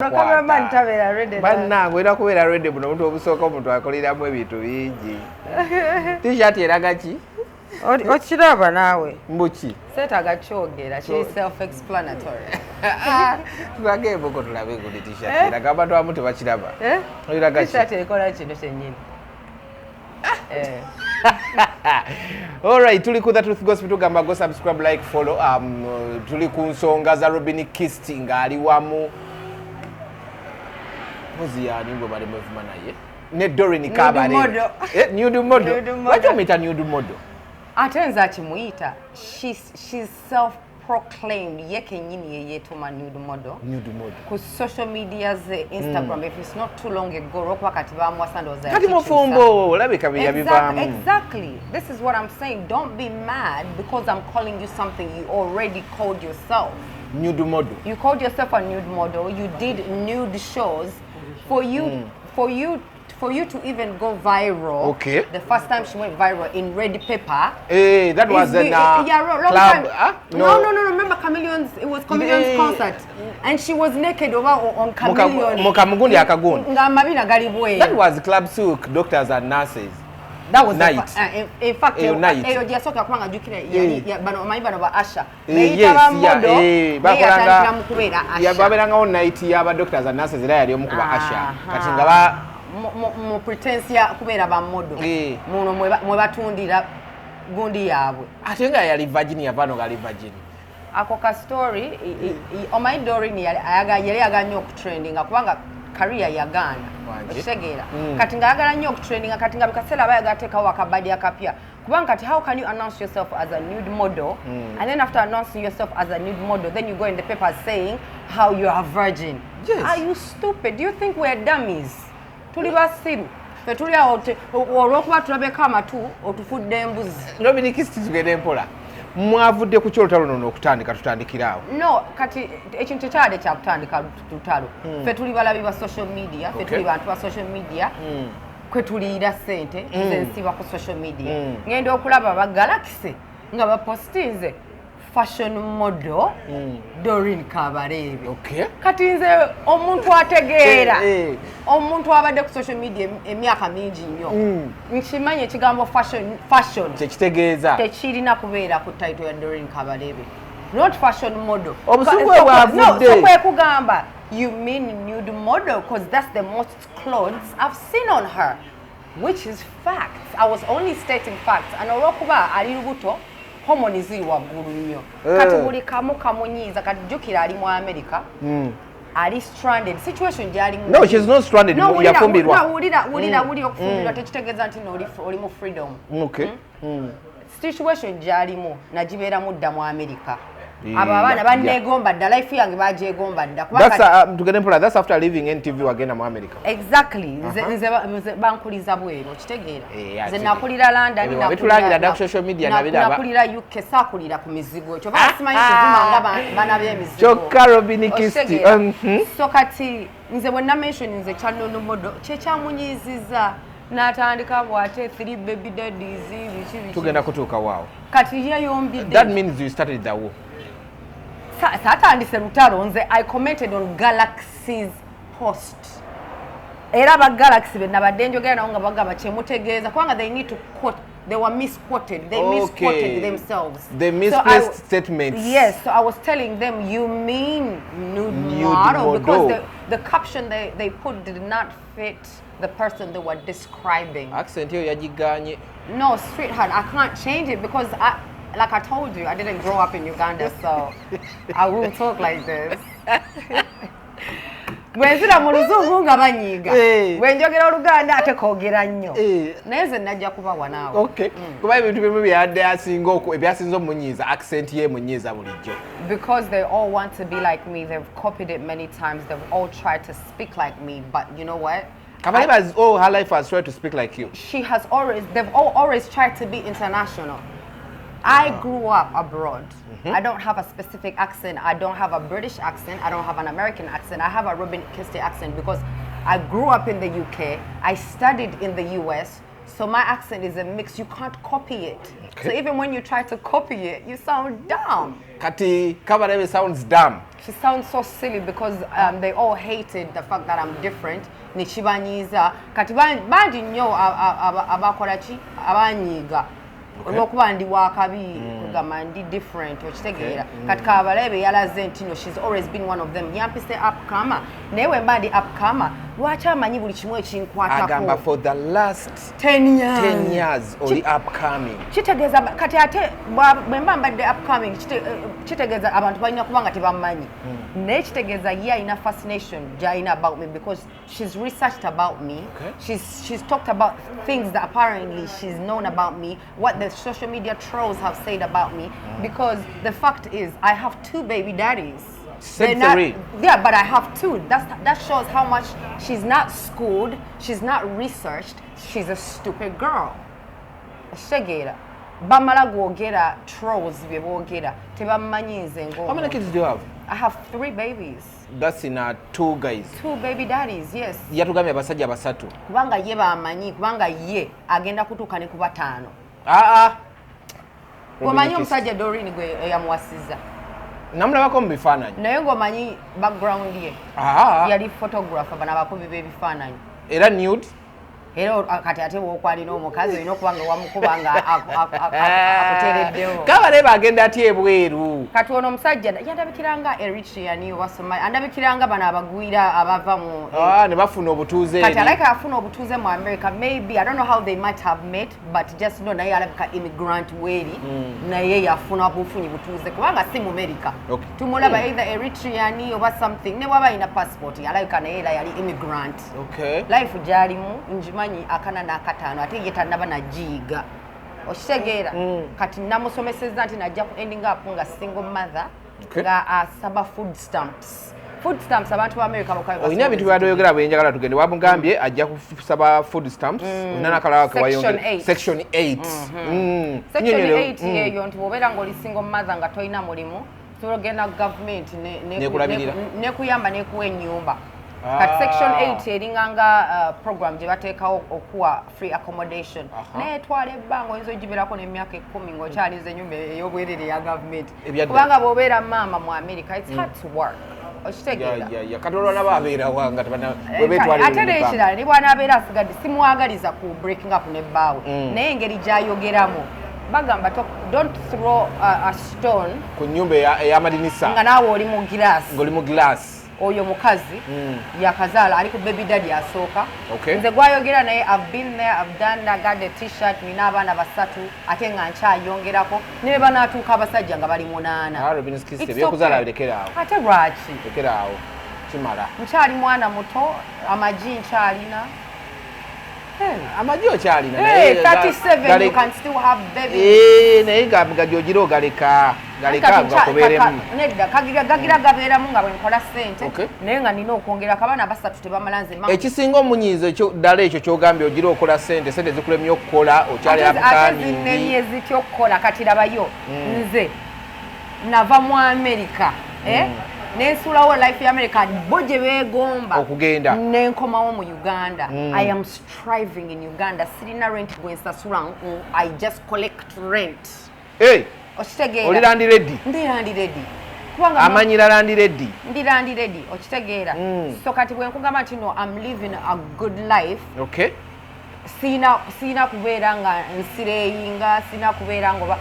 Cameraman tabera ready. Banna gwera kubera ready buno omuntu obusooka omuntu akoleramu ebintu bingi. T-shirt eraga ki? Okiraba naawe. Mbuki. Seetaga kyogera kiri self explanatory. Tulage eboko tulabe guli t-shirt eraga abantu abamu tebakiraba. Eraga ki? T-shirt ekola kino kyennyini. All right, tuli ku The Truth Gospel tugamba go subscribe, like, follow. Tuli ku nsonga za Robin Kisti ngali wamu. Mozi ya nimbo bali mwevuma naye. Ne Doreen Kaberebe. Nude model. What you mean nude model? Atenza chimuita. She's self-proclaimed yeke nyini yeye tuma nude model. Nude model. Ku social media's Instagram if it's not too long ago rokwa kati bamwasando za. Kati mufumbo labika byabivamu. Exactly. This is what I'm saying. Don't be mad because I'm calling you something you already called yourself. Nude model. You called yourself a nude model. You did nude shows. For you to even go viral. Okay. The first time she went viral in Red Pepper. Hey, that was in wrong club. Time. No. Remember Chameleons? It was Chameleons concert, and she was naked over on Chameleon. That was Club Souk, doctors and nurses. That was night. In fact, night. Asha. Night yaba doctors and nurses era yali omu kuba Asha. Kati nga mu pretense ya kubeera ba model. Muno mwe batundira gundi yaabwe. Ate nga yali Virginia vano gali Virginia. Ako ka story Omayi Doreen yali aganye okutrendinga kubanga career yagana. Okitegeera. Kati nga yagala nnyo okutrendinga kati nga bikaseera bayagateekawo akabadi akapya. Kubanga kati how can you announce yourself as a nude model and then after announcing yourself as a nude model then you go in the papers saying how you are a virgin? Yes. Are you stupid? Do you think we're dummies? Tuli basiru. Fe tuli awo olwokuba tulabeko amatu otufudde embuzi. Robin Kisti tugende mpola. Mwavudde ku kyolutalo nono okutandika tutandikiraawo. No, kati ekintu ekyali kya kutandika tutalo. Fe tuli balabi ba social media, fe tuli bantu ba social media. Kwe tuliira sente nze nsiba ku social media. Ngenda okulaba ba Galaxy nga bapostinze fashion model Doreen Kaberebe. Okay. Kati nze omuntu ategeera omuntu abadde ku social media emyaka mingi nnyo nkimanye ekigambo fashion tekitegeeza tekirina kubeera ku title ya Doreen Kaberebe, not fashion model. Obusungu bwavudde so kwe kugamba you mean nude model because that's the most clothes I've seen on her, which is facts. I was only stating facts. And olwokuba ali lubuto hormone ziri waggulu nnyo kati buli kamu kamunyiiza kati jjukira ali mu America ali stranded situation gyali mu. No, she's not stranded. Yafumbirwa. Wulira okufumbirwa tekitegeeza nti oli mu freedom. Okay. Situation gyalimu nagibeeramu dda mu America. Abo abaana banneegomba dda life yange bagyegomba dda. That's after leaving NTV agenda mu America. Exactly. Nze bankuliza bweru okitegeera. Nze nakulira London nakulira UK saakulira ku mizigo ekyo basimanyi kuvuma nga bana by'emizigo. Kyokka Robin Kisti. So kati nze bwe namention nze kyanono modo kyekyamunyiiziza n'atandika bw'ate 3 baby daddies biki tugenda kutuuka waawo. Kati yeyombidde. That means you started the war. Satandise lutalo nze I commented on Galaxy's post. Era ba Galaxy nabadde njogera nawo nga bagamba kyemutegeeza kubanga they need to quote. They were misquoted. They misquoted themselves. They misplaced statements. Yes, so I was telling them, you mean nude model? Because the caption they put did not fit the person they were describing. Accent yo yagiganye. No, sweetheart, I can't change it because like I told you, I didn't grow up in Uganda, so I won't talk like this. Bwenzira mu luzungu nga banyiiga. Bwenjogera Oluganda ate koogera nnyo. Naye nze najja kubawa naawe. Okay. Kuba ebintu bimu byadde asinga ebyasinza omunyiiza accent ye munyiiza bulijjo. Because they all want to be like me. They've copied it many times. They've all tried to speak like me. But you know what? Kaberebe has all her life has tried to speak like you. They've all always tried to be international. I grew up abroad. I don't have a specific accent. I don't have a British accent. I don't have an American accent. I have a Robin Kisti accent because I grew up in the UK. I studied in the US. So my accent is a mix. You can't copy it. Okay. So even when you try to copy it, you sound dumb. Kati Kaberebe sounds dumb. She sounds so silly because they all hated the fact that I'm different. Nichibanyiza. Kati banji nnyo abakola ki abanyiga. Olwokuba ndi wakabi kugamba ndi different okitegeera. Kati Kaberebe yalaze nti no, she's always been one of them. Yampise upcomer. Newe mbandi upcomer. Lwaki amanyi buli kimu ekinkwatako. Agamba for the last 10 years. 10 years oli upcoming. Kitegeeza kati ate bwe mba mbadde upcoming kitegeeza abantu balina kubanga tebamanyi. Naye kitegeeza ye alina fascination gy'alina about me because she's researched about me. She's talked about things that apparently she's known about me, what the social media trolls have said about me. Because the fact is, I have 2 baby daddies. Yeah, but I have 2. That shows how much she's not schooled, she's not researched, she's a stupid girl. Shegera. Bamala gwogera trolls bye boogera. Tebamanyi nze ngo. How many kids do you have? I have 3 babies. That's in 2 guys. 2 baby daddies, yes. Yatugambye abasajja basatu. Kubanga ye bamanyi, kubanga ye agenda kutuuka ne ku 5. Gomanyi omusajja Doreen gwe yamuwasiza. Namulabako mu bifaananyi. Naye ng'omanyi background ye. Yali photographer bana abakubi b'ebifaananyi. Era nude. Era kati ate bw'okwalina omukazi olina okuba nga wamukubanga akuteereddewo. Kaberebe agenda atya ebweru. Kati ono omusajja yandabikiranga Eritrean oba Somalia, andabikiranga bano abagwira abava mu ne bafuna obutuuze. Kati alabika afuna obutuuze mu America. Maybe I don't know how they might have met, but just know naye alabika immigrant weri naye yafuna bufunyi butuuze kubanga si mu America. Tumulaba either Eritrean oba something ne waba ina passport alabika naye yali immigrant. Life gyalimu njimanyi akana n'akataano ate ye tannaba nagiyiga okitegeera. Kati namusomesezza nti najja ku ending up nga single mother nga asaba food stamps. Food stamps abantu ba America bakwaye. Oyina ebintu by'adoyogera byenjagala tugende wabugambye ajja kusaba food stamps. Oyina n'akalala ke wayongera. Section 8. Section 8 yeyo nti bw'obeera ng'oli single mother nga toyina mulimu tologenda government nekuyamba nekuwa ennyumba. Kati section 8 eringanga program gye bateekawo okuwa free accommodation. Netwala ebbanga oyinza ogibeerako n'emyaka 10 ng'okyaliza ennyumba ey'obwerere ya gavumenti. Kubanga bw'obeera maama mu America, it's hard to work. Okitegeera. Kati olwalaba abeera wanga webetwala ate n'ekirala ne bw'anaabeera asigadde simwagaliza ku breaking up ne bbaawe. Naye engeri gy'ayogeramu bagamba don't throw a stone ku nnyumba ey'amadinisa nga naawe oli mu glass. Ng'oli mu glass. Oyo mukazi yakazaala ali ku baby daddy asooka. Nze gwayogera naye I've been there, I've done that, got the t-shirt, nina abaana 3 ate nga nkyayongerako ne be banaatuuka abasajja nga bali 8. Eby'okuzaala birekeraawo. Ate lwaki? Lekeraawo kimala. Nkyali mwana muto, amagi nkyalina. Amagi okyalina naye 37 you can still have babies. Naye gajogiro galeka gakubeeremu. Nedda gagira gabeeramu nga bwe nkola ssente naye nga nina okwongera akabaana 3 tebamala nze. Ekisinga omunyiizo ddala ekyo ky'ogambye ogira okola ssente zikulemye okukola okyali abukaani. Ate zinnemye zitya okukola kati labayo nze nava mu America nensuulawo life ya America bo gye beegomba okugenda nenkomawo mu Uganda. I am striving in Uganda. Sirina rent gwe nsasula. I just collect rent. Okitegeera. Oli landi ready? Ndi landi ready. Amanyira landi ready? Ndi landi ready. Okitegeera. So kati bwe nkugamba nti no, I'm living a good life. Sina kubeera nga nsireyinga, sina kubeera ngoba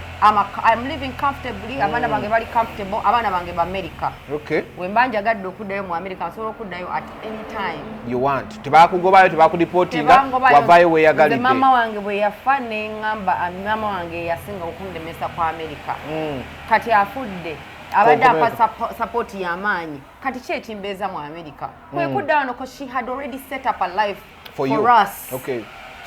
I'm living comfortably. Abaana bange bali comfortable, abaana bange ba America. Bwe mba njagadde okuddayo mu America nsobola okuddayo at any time you want. Tebakugobayo, tebakudipotinga, wavaayo weeyagalidde. Maama wange bwe yafa neŋŋamba maama wange yasinga okundemesa ku America. Kati afudde abadde apa support y'amaanyi. Kati ki ekimbeeza mu America? Kwe kudda wano because she had already set up a life for us.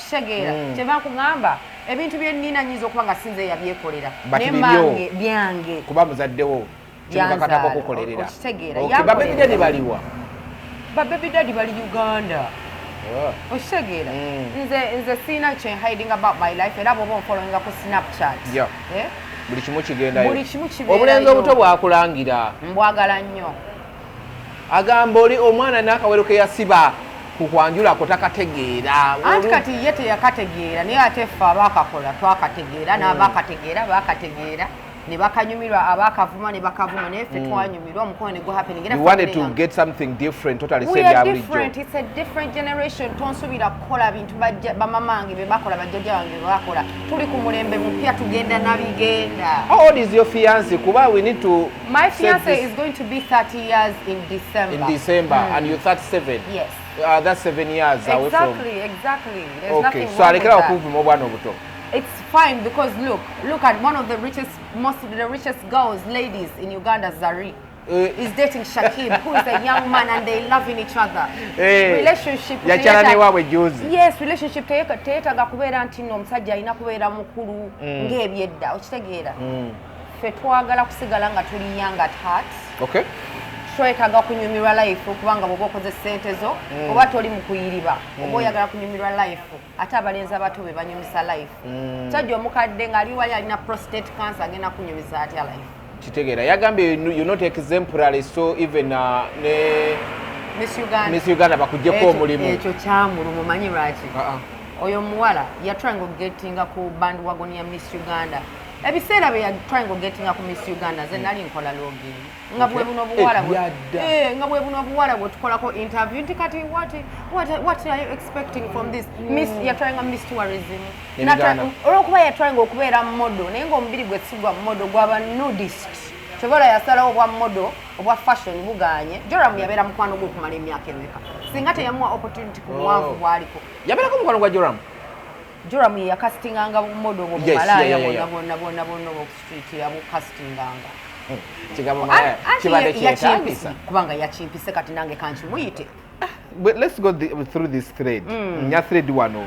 Kitegeera. Kyebakugamba ebintu bye nnina nyiza okuba nga sinze yabyekolera naye mbange byange kuba muzaddewo kyemukakatako okukolerera. Okitegeera. Babebi daddy baliwa? Babebi daddy bali Uganda. Okitegeera. Nze siina kye hiding about my life era bw'oba onfollowinga ku Snapchat. Buli kimu kigendayo. Buli kimu kibeerayo. Obulenzi obuto bwakulangira. Mbwagala nnyo. Agamba oli omwana n'akawero ke yasiba kukwanjula kotakategeera. Anti kati ye teyakategeera naye ate ffe abaakakola twakategeera n'abaakategeera baakategeera ne bakanyumirwa abakavuma ne bakavuma naye ffe twanyumirwa omukono ne go happening. You wanted to get something different, totally we said are the different. It's a different generation. Tonsuubira kukola bintu bamamange be bakola bajjajja bange be bakola. Tuli ku mulembe mupya tugenda na bigenda. How old is your fiancé? Kuba we need to. My fiancé is going to be 30 years in December. In December, and you're 37. Yes. That's 7 years away from. Exactly. There's Okay, nothing so wrong with that. Obuto. It's fine because look at one of the richest girls, ladies in Uganda, Zari. Is dating Shakib, who is a young man, and they loving each other. Relationship. Yes, relationship. Teetaga kubeera nti nno omusajja alina kubeera mukulu ng'ebyedda okitegeera. Ffe twagala kusigala nga tuli young at heart. Okay. Twetaaga kunyumirwa life kubanga bw'oba okoze ssente zo oba toli mu kuyiriba oba oyagala kunyumirwa life ate abalenzi abato be banyumisa life. Musajja omukadde ng'ali wali alina prostate cancer agenda kunyumisa atya life. Kitegeera yagambye you're not exemplary, so even ne Miss Uganda bakuggyeko omulimu. Ekyo kyamulu mumanyi lwaki? Oyo muwala yatrying gettinga ku bandwagon ya Miss Uganda. Ebiseera bye yatrying gettinga ku Miss Uganda ze nali nkola login. Nga bwe buno buwala nga bwe buno buwala bwe tukolako interview nti kati what are you expecting from this Miss yatrying Miss tourism. Olwokuba yatrying okubeera modo naye ng'omubiri gwe sigwa modo gwaba nudist. Kyobola yasalawo obwa modo obwa fashion buganye. Joram yabeera mukwano gwe okumala emyaka emeka. Singa teyamuwa opportunity ku mwavu bwaliko. Yabeerako mukwano gwa Joram? Joram yakasitinganga modo obwo Malaya bonna obwo street yabukasitinganga. Kigambo Malaya kibadde kyetaagisa kubanga yakimpise kati nange kankimuyite. But let's go through this thread. Nya thread wano.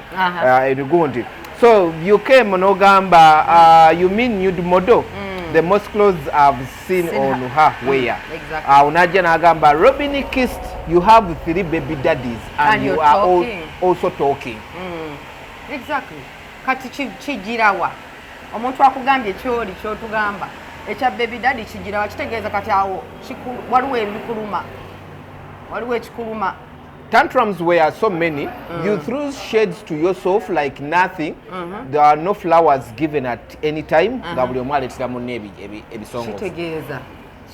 Gundi. So you came n'ogamba you mean nude model? The most clothes I've seen on her wear. Exactly. Unajja n'agamba Robin Kist, you have 3 baby daddies and you are also talking. Exactly. Kati kijirawa. Omuntu akugambye kyoli kyotugamba. Echa baby daddy kijirawa kitegeeza kati awo waliwo ebikuluma. Waliwo ekikuluma. Tantrums were so many. You threw shades to yourself like nothing. There are no flowers given at any time. Kitegeeza.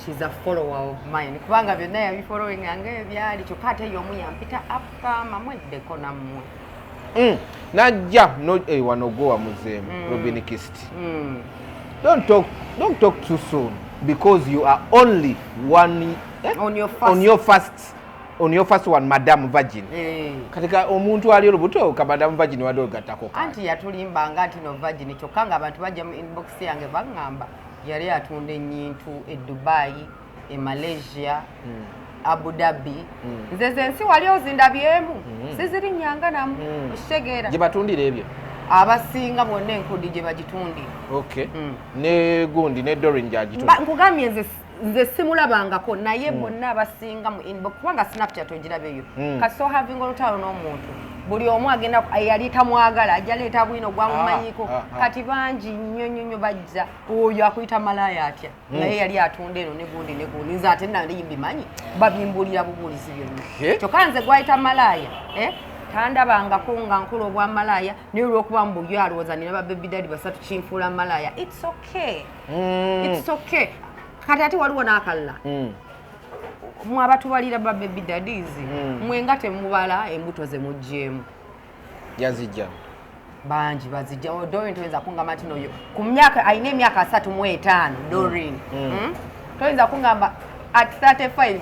She's a follower of mine. Kubanga byonna yabifollowing ange byali kyokka ate y'omu yampita apa mamweddeko nammwe. Najja wano gowa muzeemu Robin Kist. Don't talk too soon because you are only one on your first one, Madam Virgin. Katika omuntu ali olubuto ka Madam Virgin wadde ogattako. Anti yatulimbanga nti no Virgin kyokka nga abantu bajja mu inbox yange baŋŋamba yali atunda ennyintu e Dubai, e Malaysia, Abu Dhabi. Nze ensi wali ozindabyemu sizirinyanga namu okitegeera. Gye batundira ebyo abasinga bonna enkudi gye bagitundira. Okay. Ne gundi ne Doreen gyagitunda. Nkugambye nze simulabangako naye bonna abasinga mu inbox kubanga Snapchat ogirabeyo. Kaso having olutalo n'omuntu buli omu agenda yali tamwagala ajja leeta bwino gwamumanyiko kati bangi nnyo bajja oyo akuyita Malaya atya naye yali atunda eno ne gundi nze ate nali mbimanyi babimbulira bubulizi byonna kyokka nze gwayita Malaya tandabangako nga nkulu obwa Malaya naye olw'okuba mu bulyo alowooza nina ba baby daddy basatu kinfuula Malaya. It's okay. It's okay. Kati ate waliwo n'akalala mwe abatubalira ba baby daddies mwenga temubala embuto ze muggyemu yazijja bangi bazijja. Doreen toyinza kungamba nti noyo ku myaka alina emyaka 35 Doreen toyinza kungamba at 35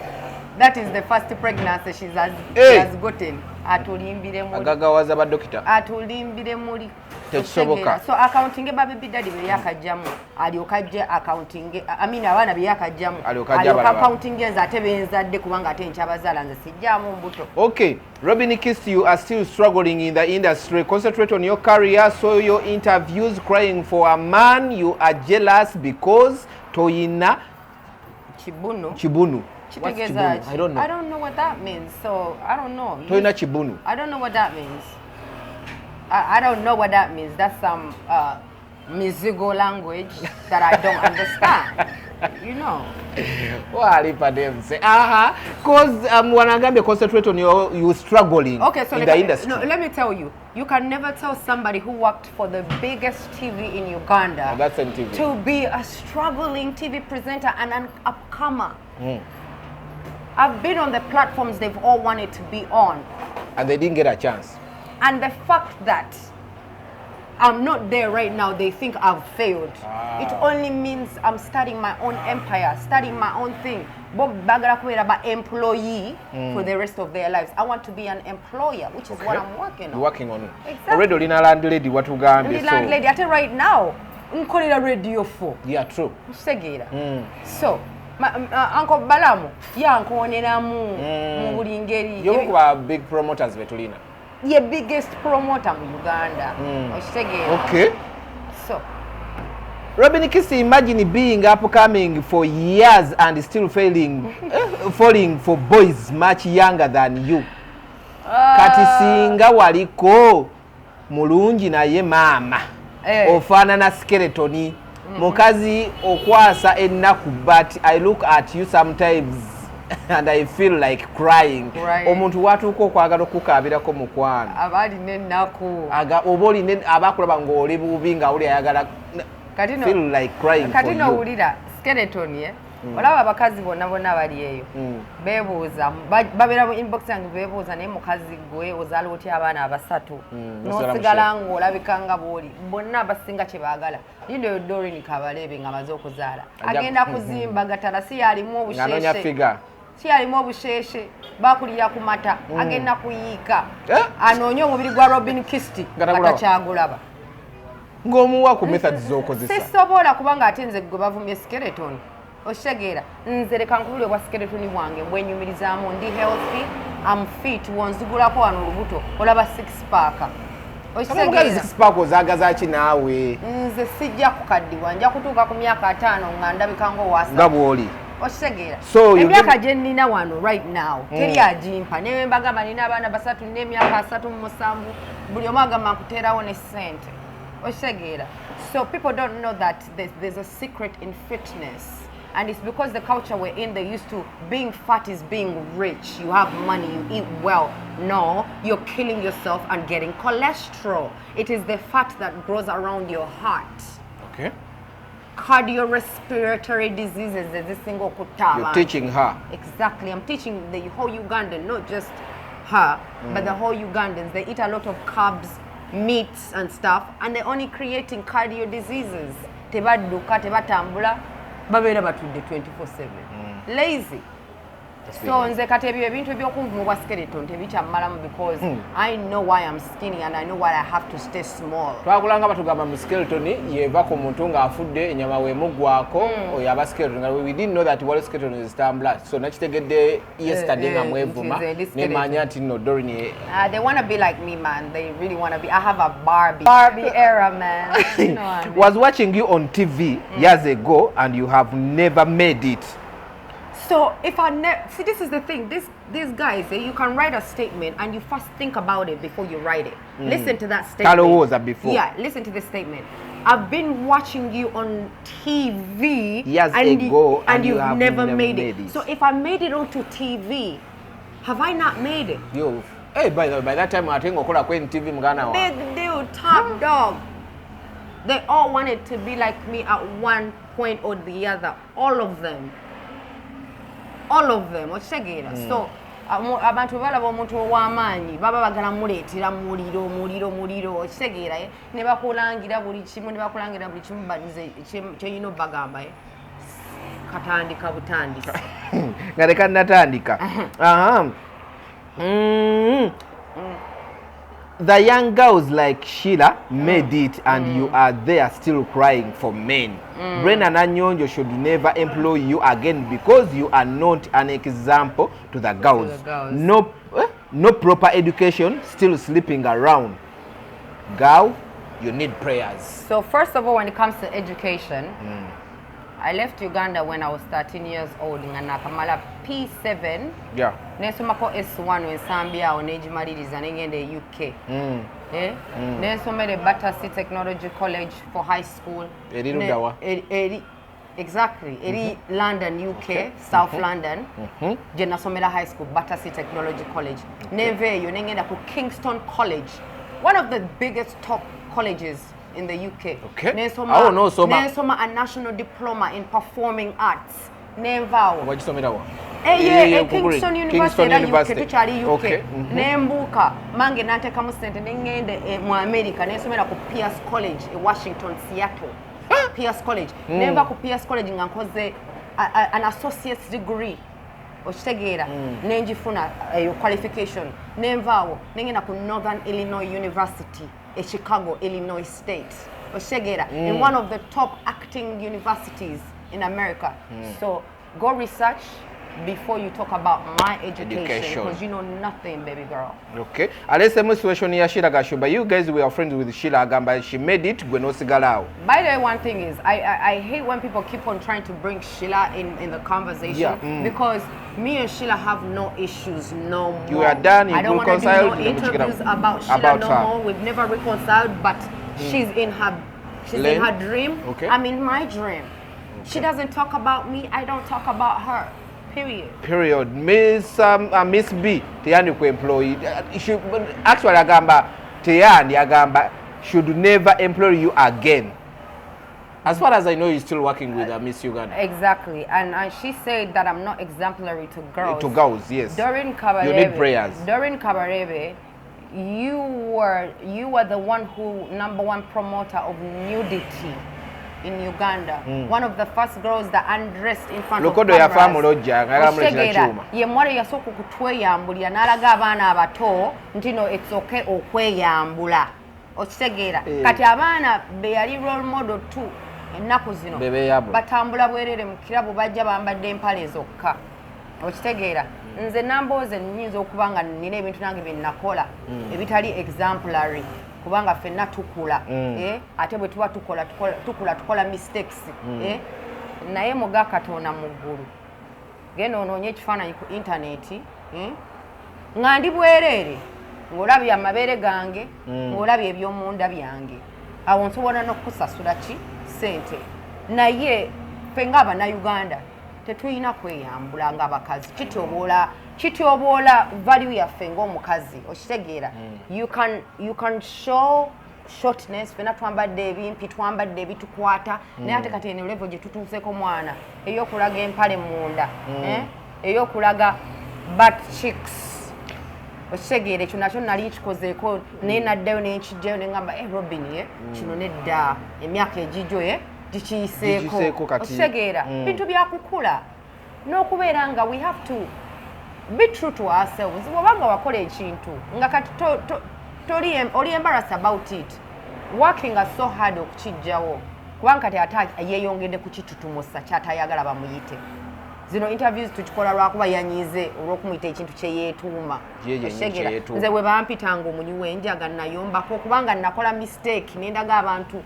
that is the first pregnancy she has gotten. Atulimbire muri agagawaza ba dokita atulimbire muri tekisoboka. So accounting ba baby daddy be yakajjamu aliokaje accounting abaana be yakajjamu alioka accounting enza atebenzadde kubanga ate nkyabazala nze sijjamu mbuto. Okay, Robin Kist, you are still struggling in the industry. Concentrate on your career. So your interviews crying for a man, you are jealous because toyina chibunu. What's chibunu? I don't know what that means. So I don't know. Toyina chibunu. I don't know what that means. I don't know what that means. That's some Mizigo language that I don't understand. You know. Walipa them say, because wanagambye concentrate on you struggling in the industry. No, let me tell you, you can never tell somebody who worked for the biggest TV in Uganda to be a struggling TV presenter and an upcomer. I've been on the platforms they've all wanted to be on. And they didn't get a chance. And the fact that I'm not there right now, they think I've failed. It only means I'm starting my own empire, starting my own thing. Bob bagala kubeera ba employee for the rest of their lives. I want to be an employer, which is what I'm working on. You're working on it. Exactly. Already olina landlady watugambye. Landlady ate right now. Nkolera radio 4. Yeah, true. Segera. So, Uncle Balamu yankooneramu mu buli ngeri. You're kuba big promoters betulina. The biggest promoter in Uganda. Okay. So, Robin Kisti, imagine being upcoming for years and still falling for boys much younger than you. Kati singa waliko mulungi naye mama. Ofaanana skeletoni. Mukazi okwasa ennaku, but I look at you sometimes and I feel like crying. Omuntu watuuka okwagala okukaabirako mukwano. Abali n'ennaku. Oba abakulaba ng'oli bubi nga uli ayagala feel like crying for you. Kati n'owulira skeleton olaba abakazi bonna bali eyo. Beebuuza babeera mu inbox yange beebuuza naye mukazi gwe ozaala otya abaana abasatu n'osigala ng'olabika nga bw'oli. Bonna abasinga kye baagala Lindo Doreen Kaberebe nga amaze okuzaala agenda kuzimba gatala si yalimu obusheshe bakulira ku mata agenda kuyiika anoonye omubiri gwa Robin Kisti batakyagulaba ng'omuwa ku methods z'okozesa. Sisobola kubanga ate nze gwe bavumye skeleton oshegeera nze leka nkubule bwa skeleton bwange bwenyumirizaamu ndi healthy, I'm fit, wonzigulako wano olubuto olaba 6-pack. Oshegeera 6-pack ozaagaza ki naawe? Nze sijja kukaddiwa, nja kutuuka ku myaka 5 nga ndabika ng'owaasa. Nga bw'oli. Oshegeera emyaka gye nnina wano right now teri agimpa newe mbagamba nina abaana 3 n'emyaka 37 buli omu agamba nkuteerawo ne ssente. Oshegeera. So people don't know that there's a secret in fitness. And it's because the culture we're in, they're used to being fat is being rich. You have money, you eat well. No, you're killing yourself and getting cholesterol. It is the fat that grows around your heart. Okay. Cardiorespiratory diseases is this single kutaba. You're teaching her. Exactly. I'm teaching the whole Ugandan, not just her, but the whole Ugandans. They eat a lot of carbs, meats and stuff, and they're only creating cardio diseases. Tebaduka, tebatambula. Babeera batudde 24/7. Lazy. So nze kati ebyo ebintu ebyokunvumubwa skeleton tebikyamalamu because I know why I'm skinny and I know why I have to stay small. Twakulanga batugamba mu skeleton yeva ku muntu nga afudde enyama wemuggwako oyo aba skeleton. We didn't know that wali skeleton is tambula. So nakitegedde yesterday nga mwevuma nemanya nti no Doreen. They want to be like me, man. They really want to be. I have a Barbie era, man. You know what I mean? Was watching you on TV years ago and you have never made it. So if see, this is the thing. These guys, you can write a statement and you first think about it before you write it. Listen to that statement. Before. Yeah, listen to this statement. I've been watching you on TV years ago and you've never made it. So if I made it onto TV, have I not made it? Hey, by that time I think okola kwen TV mugana wa. Big deal, top dog. They all wanted to be like me at one point or the other. All of them. Oshegeera. So abantu balaba omuntu ow'amaanyi baba bagala muleetera muliro oshegeera ne bakulangira buli kimu balize kyeyina obbagamba katandika butandisi nga leka natandika. The young girls like Sheila made it and you are there still crying for men. Brennan Anyonjo should never employ you again because you are not an example to the girls. No proper education, still sleeping around. Girl, you need prayers. So first of all, when it comes to education, I left Uganda when I was 13 years old in Nakamala P7. Yeah. Nesomako S1 in Zambia or nejimaliriza nengende UK. Nesomere Battersea Technology College for high school. Erirudawa. Exactly. Eri London, UK, South London. Je nasomera high school, Battersea Technology College. Neveyo nengenda ku Kingston College. One of the biggest top colleges in the UK. Okay. Nensoma a national diploma in performing arts. Nenvawo. Wajisomera wa? Kingston University tukyali UK. Nembuuka mange n'anteekamu ssente ne ŋŋende mu America nensomera ku Pierce College e Washington, Seattle. Pierce College. Nenva ku Pierce College nga nkoze an associate's degree. Okitegeera nenjifuna qualification. Nenvaawo nengenda ku Northern Illinois University e Chicago, Illinois State. Okitegeera in one of the top acting universities in America. So go research before you talk about my education because you know nothing, baby girl. Okay. Alesemu situation ya Sheila Gashuba. You guys were friends with Sheila Agamba. She made it when Osigalao. By the way, one thing is I hate when people keep on trying to bring Sheila in the conversation because me and Sheila have no issues no more. You are done. I don't want to do no interviews about Sheila no more. We've never reconciled, but she's in her dream. Okay. I'm in my dream. Okay. She doesn't talk about me. I don't talk about her. Period. Miss B, Teyani employee. Actually, Agamba, Teyani Agamba should never employ you again. As far as I know, you're still working with Miss Uganda. Exactly, and she said that I'm not exemplary to girls. To girls, yes. During Kaberebe, you need prayers. During Kaberebe, you were the one who #1 promoter of nudity in Uganda. One of the first girls that undressed in front of cameras. Ye mwale yasooka kutweyambulira n'alaga abaana abato nti no it's okay okweyambula. Okitegeera. Kati abaana be yali role model too ennaku zino batambula bwerere mu kirabo bajja bambadde empale zokka. Okitegeera. Nze nambooze nnyinza okuba nga nina ebintu nange bye nakola ebitali exemplary. Kubanga fenna tukula ate bwe tuba tukola mistakes naye muga Katonda mu ggulu genda onoonye ekifaananyi ku intaneti nga ndi bwereere ng'olabye amabeere gange ng'olabye eby'omunda byange awo nsobola n'okusasula ssente naye ffe ng'Abannayuganda tetulina kweyambula ng'abakazi kityoboola value yaffe ng'omukazi okitegeera you can show shortness fena twambadde ebimpi twambadde ebitukwata naye ate kati eno level gye tutuuseko mwana ey'okulaga empale munda ey'okulaga butt cheeks okitegeera ekyo nakyo nali nkikozeeko naye naddayo nenkijjayo neŋŋamba Robin kino nedda emyaka egijjo gikiyiseeko okitegeera bintu byakukula n'okubeera nga we have to be true to ourselves. Wabanga wakola ekintu nga kati oli embarrassed about it. Working so hard okukijjawo kubanga kati ate yeeyongedde kukitutumusa kyatayagala bamuyite. Zino interviews tukikola lwakuba yanyize olw'okumuyita ekintu kye yeetuuma. Nze bwe bampitanga omunyuwe njaga nayombako kubanga nakola mistake nendaga abantu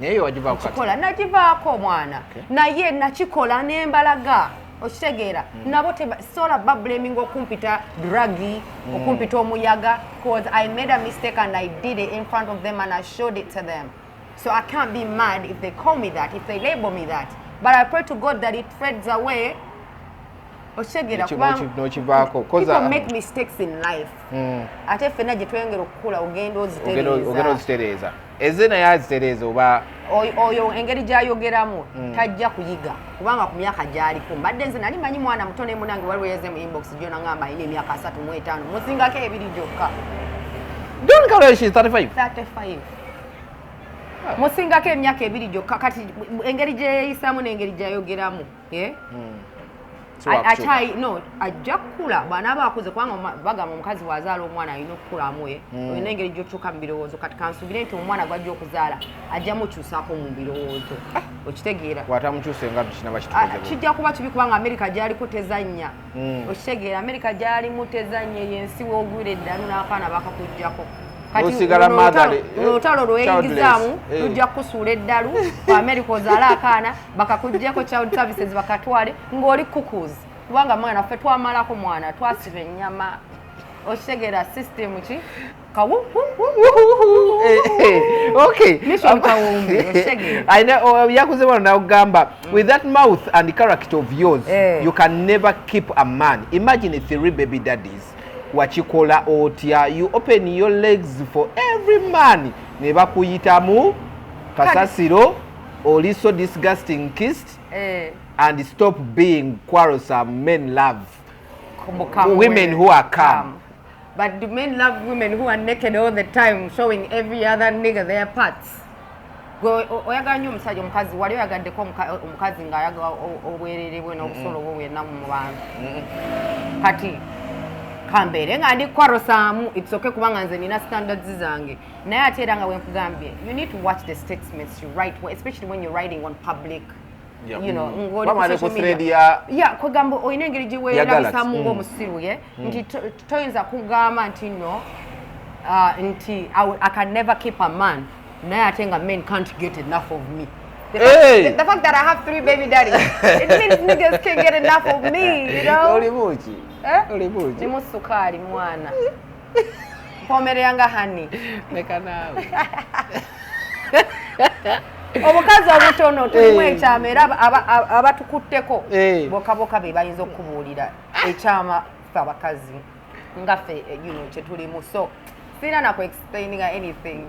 kikola nagivaako omwana naye nakikola nembalaga okitegeera nabo sola blaming okumpita druggy okumpita omuyaga because I made a mistake and I did it in front of them and I showed it to them. So I can't be mad if they call me that, if they label me that. But I pray to God that it fades away. People make mistakes in life. Ate fena gye twengera okukula ogenda ozitereza. Eze naye azitereza oba oyo engeri gy'ayogeramu tajja kuyiga kubanga ku myaka gy'aliko mbadde nze nali manyi mwana muto ne munange waliwo yeze mu inbox gyona ngamba ayina emyaka 35 musingako ebiri gyokka. Don't call she 35. Musingako emyaka ebiri gyokka kati engeri gye yeeyisaamu n'engeri gy'ayogeramu ajja kukula bw'anaaba akuze kubanga bagamba omukazi bw'azaala omwana alina okukulamu olina engeri gy'okyuka mu birowoozo kati kansubire nti omwana gw'ajja okuzaala ajja mukyusaako mu birowoozo okitegeera bw'atamukyuse nga kinaba kitukoze kijja kuba kibi kubanga Amerika gy'aliko tezannya okitegeera Amerika gy'alimu tezannya yensi woogwira eddalu n'akaana bakakuggyako olutalo lweyingizaamu lujja kukusuula eddalu ku Amerika ozaala akaana bakakuggyako child services bakatwale ng'oli kukuzi kubanga mwana ffe twamalako mwana twasiba ennyama Oshegera system ki okay. I know yakuze bano naugamba with that mouth and the character of yours you can never keep a man. Imagine 3 baby daddies wachikola otya, you open your legs for every man ne bakuyitamu kasasiro oli so disgusting kissed and stop being quarrelsome. Men love women who are calm. But the men love women who are naked all the time, showing every other nigga their parts. Oyaga nyo musajja omukazi wali oyagaddeko omukazi ng'ayaga obwerere bwe n'obusolo bwe bwenna mu bantu. Kati kambeere nga ndi kwarosaamu it's okay kubanga nze nina standards zange. Naye ate era nga bwe nkugambye, you need to watch the statements you write, especially when you're writing on public. You know, ngoli social media. Yeah, kugamba oyina engeri gye weerabisamu ng'omusiru ye nti toyinza kugamba nti no nti I can never keep a man. Naye ate nga men can't get enough of me. The fact that I have 3 baby daddies, it means niggas can't get enough of me, you know? Olibuki. Olibuki. Ni musukali mwana. Pomere yanga hani. Neka nawe. Omukazi omutono tulimu ekyama era abatukutteko bokaboka be bayinza okubuulira ekyama ffe abakazi nga ffe kyetulimu. So sina na explaining anything.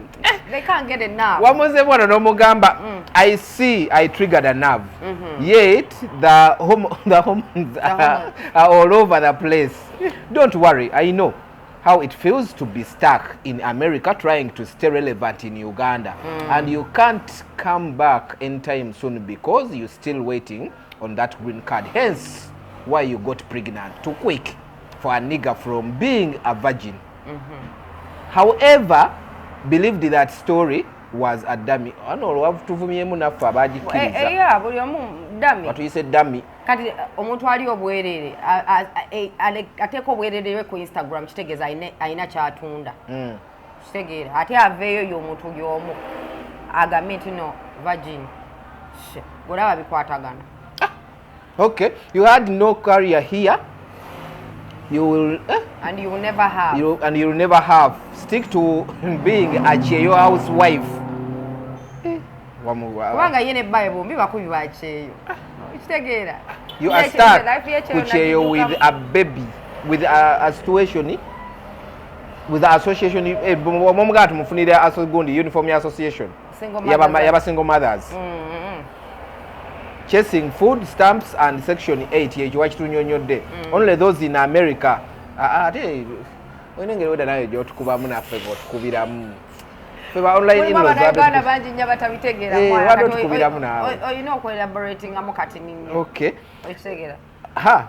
They can't get enough. Wamuze bwana n'omugamba I see I triggered a nerve. Yet the hormones are all over the place. Don't worry, I know how it feels to be stuck in America trying to stay relevant in Uganda. And you can't come back anytime soon because you're still waiting on that green card. Hence why you got pregnant too quick for a nigga from being a virgin. However, believed that story was a dummy. I know love to vumyemu nafa abagikiriza. Yeah, buli omu dummy. What you said dummy. Kati omuntu ali obwerere ateeka obwerere we ku Instagram kitegeeza ayina kyatunda. Kitegeera ate aveeyo y'omuntu y'omu agambe nti no virgin. Olaba bikwatagana. Okay, you had no career here. You will and you will never have. You will never have. Stick to being a cheyo housewife. Kubanga yene Bible mbi bakubi ba cheyo. Kitegeera. You are stuck with a baby, with a situation, with the association. Momugatu mufunira asogundi uniform association. Yaba single mothers. Chasing food stamps and section 8 ye watch to nyonyode. Only those in America. Ate onengere oda nayo jo tukubamu na favor tukubiramu. Feba online in Rosado. Bana banji nyaba tabitegera mwana. Wado tukubiramu na. You know ko elaborating amukati ninyo. Okay. Okitegera.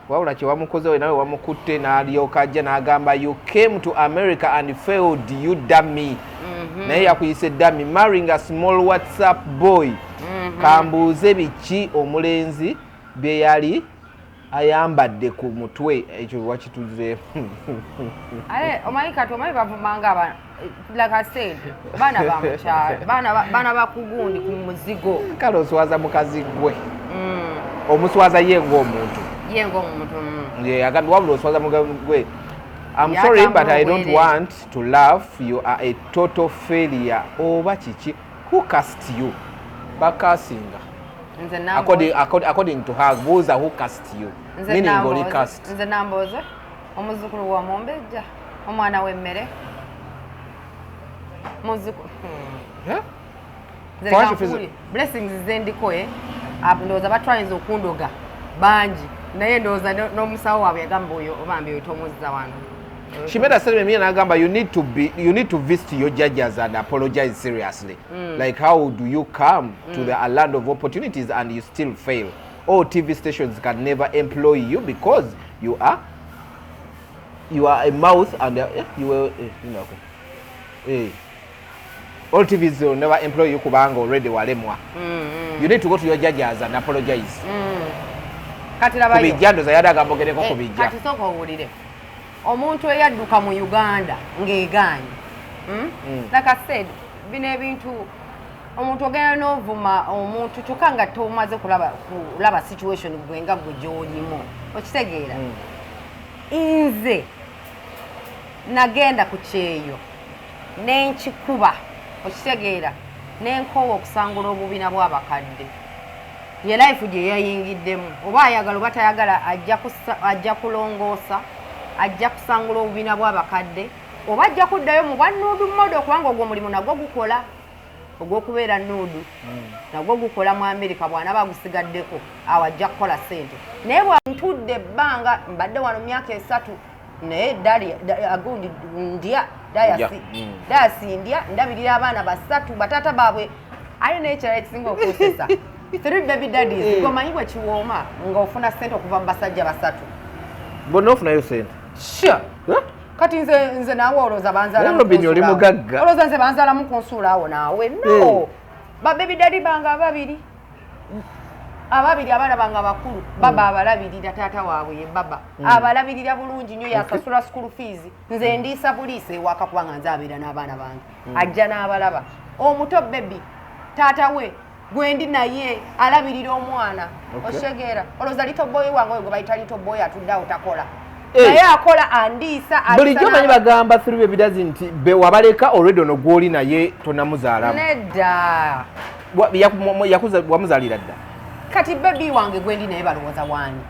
Wabula kye wamukoze we nawe wamukutte n'alyoka ajja n'agamba you came to America and failed, you dummy. Naye yakuyise dummy, marrying a small WhatsApp boy. Kambuuze biki omulenzi bye yali ayambadde ku mutwe ekyo wakituze. Ale omayika to omayi bavumanga abana like I said bana bamukyala bana bakugundi ku muzigo. Kale oswaza mukazi gwe. Omuswaza ye ng'omuntu. I'm sorry, but I don't want to laugh. You are a total failure. Oba chichi, who cast you? Bakasinga. According to her, who's who cast you? Meaning only cast. The numbers. Omuzukulu wa mombeja. Omwana w'emmere. Muzukulu. Blessings zendikoe. Ndoza batwayinza okundoga banji naye ndoza n'omusawo waabwe yagamba oyo obambi oyo tomuzza wano. She made a statement me and Agamba you need to visit your judges and apologize seriously. Like how do you come to a land of opportunities and you still fail? All TV stations can never employ you because you are a mouth and you will all TVs will never employ you kubanga already walemwa. You need to go to your judges and apologize. Kati labayo. Kubijja ndoza yadaga mbogereko kubijja. Kati soko owulire. Omuntu eyadduka mu Uganda ng'egaanye. Like I said, bino ebintu omuntu ogenda n'ovuma omuntu kyokka nga tomaze kulaba situation gwe nga gwe gy'olimu. Okitegeera? Nze nagenda ku kyeyo nenkikuba okitegeera nenkoowa okusangula obubina bw'abakadde ye life gye yayingiddemu oba ayagala oba tayagala ajja kulongoosa ajja kusangula obubina bw'abakadde oba ajja kuddayo mu bwa nuudu modo kubanga ogwo omulimu nagwo gukola ogw'okubeera nuudu nagwo gukola mu Amerika bwana bagusigaddeko awo ajja kukola ssente naye bwantudde ebbanga mbadde wano myaka 3 naye agundi ndya dayasi ndya ndabirira abaana 3 batata baabwe alina ekirala ekisinga okunsesa 3 baby daddies gomanyi bwe kiwooma ng'ofuna ssente okuva mu basajja 3 bonna ofunayo ssente sure kati nze naawe olowooza banzaalamu Robin oli mugagga olowooza nze banzaalamu ku nsuula awo naawe no babebi dadi bange ababiri abaana bange abakulu baba abalabirira taata waabwe ye baba abalabirira bulungi nnyo yasasula school fees nze ndiisa buliisa ewaka kubanga nze abeera n'abaana bange ajja n'abalaba omuto bebi taata we gwendi naye alabirira omwana oshegeera olowooza little boy wange oyo gwe bayita little boy atudde awo takola naye akola andiisa bulijjo manyi bagamba through baby dozen nti wabaleka already ono gw'oli naye tonamuzaalamu nedda wamuzaalira dda kati bebi wange gwendi naye balowooza waani